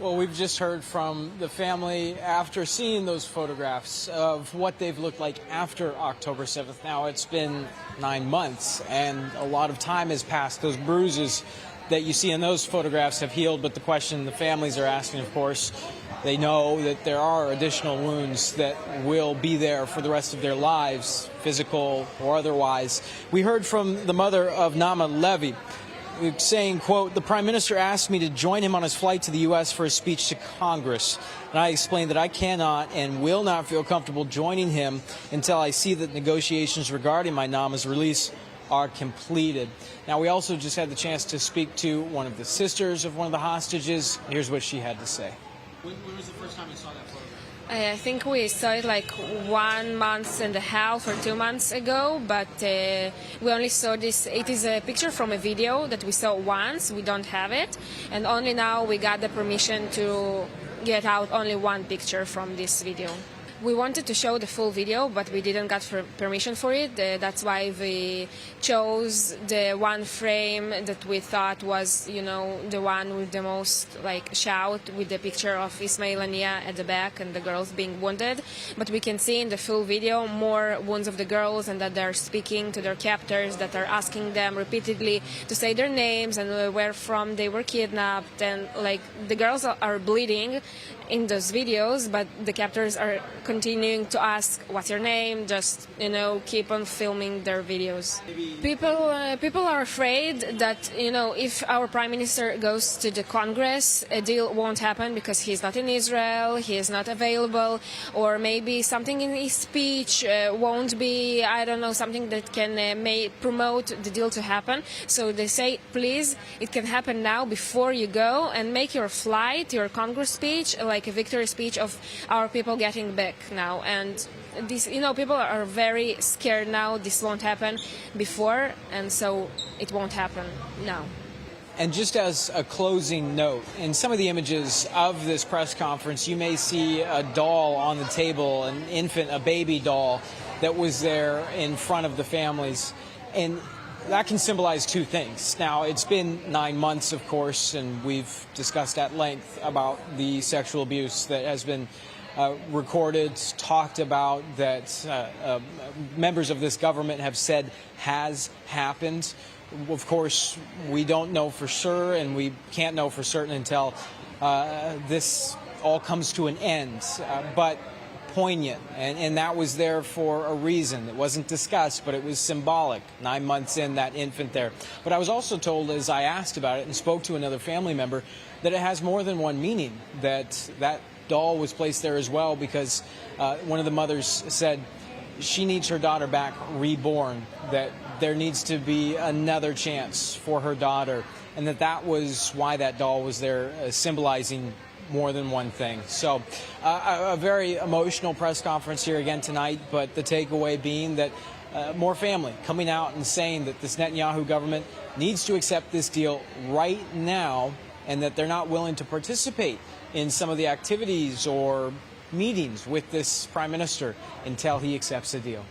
Well, we've just heard from the family after seeing those photographs of what they've looked like after October 7th. Now, it's been 9 months, and a lot of time has passed. Those bruises that you see in those photographs have healed, but the question the families are asking, of course, they know that there are additional wounds that will be there for the rest of their lives, physical or otherwise. We heard from the mother of Nama Levy, saying, quote, "The Prime Minister asked me to join him on his flight to the U.S. for a speech to Congress. And I explained that I cannot and will not feel comfortable joining him until I see that negotiations regarding my Nama's release are completed." Now, we also just had the chance to speak to one of the sisters of one of the hostages. Here's what she had to say. When was the first time you saw that photograph? I think we saw it like 1.5 months or 2 months ago, but we only saw this. It is a picture from a video that we saw once. We don't have it, and only now we got the permission to get out only one picture from this video. We wanted to show the full video, but we didn't get permission for it. That's why we chose the one frame that we thought was, the one with the most shout, with the picture of Ismail Ania at the back and the girls being wounded. But we can see in the full video more wounds of the girls, and that they're speaking to their captors, that are asking them repeatedly to say their names and where from they were kidnapped. And the girls are bleeding in those videos, but the captors are continuing to ask, "What's your name?" Just, keep on filming their videos. People are afraid that, if our Prime Minister goes to the Congress, a deal won't happen because he's not in Israel, he is not available, or maybe something in his speech won't be, something that can promote the deal to happen. So they say, please, it can happen now before you go, and make your flight, your Congress speech, like a victory speech of our people getting back now. And this, people are very scared now. This won't happen before, and so it won't happen now. And just as a closing note, in some of the images of this press conference, you may see a doll on the table, an infant, a baby doll that was there in front of the families. And that can symbolize two things. Now, it's been 9 months, of course, and we've discussed at length about the sexual abuse that has been recorded, talked about, that members of this government have said has happened. Of course, we don't know for sure, and we can't know for certain until this all comes to an end. But poignant, and that was there for a reason. It wasn't discussed, but it was symbolic. 9 months in, that infant there. But I was also told, as I asked about it and spoke to another family member, that it has more than one meaning, that doll was placed there as well because one of the mothers said she needs her daughter back reborn, that there needs to be another chance for her daughter, and that was why that doll was there, symbolizing more than one thing. So a very emotional press conference here again tonight, but the takeaway being that more family coming out and saying that this Netanyahu government needs to accept this deal right now, and that they're not willing to participate in some of the activities or meetings with this prime minister until he accepts the deal.